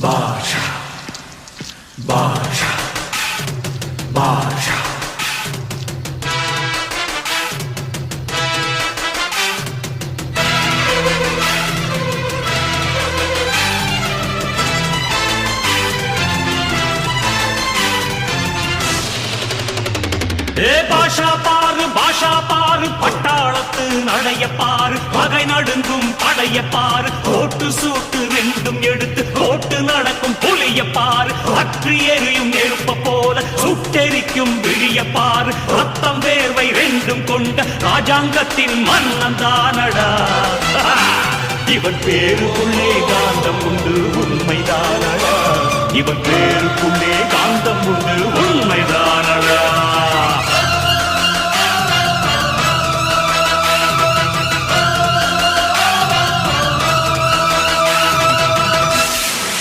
பாஷா பாஷா பாஷா பாஷா பாரு பட்டாளத்து நடைய பாரு பகை நடுங்கும் படைய பாரு கோட்டு சூட்டு ரெண்டும் எடுத்து கோட்டு நடக்கும் புலிய பாரு அற்றி எரியும் நெருப்ப போல சுட்டெரிக்கும் விழிய பாரு ரத்தம் வேர்வை ரெண்டும் கொண்ட ராஜாங்கத்தின் மன்னன் தானடா இவன் பேருக்குள்ளே காந்தம் உண்டு உண்மைதானடா இவன் பேருக்குள்ளே காந்தம் உண்டு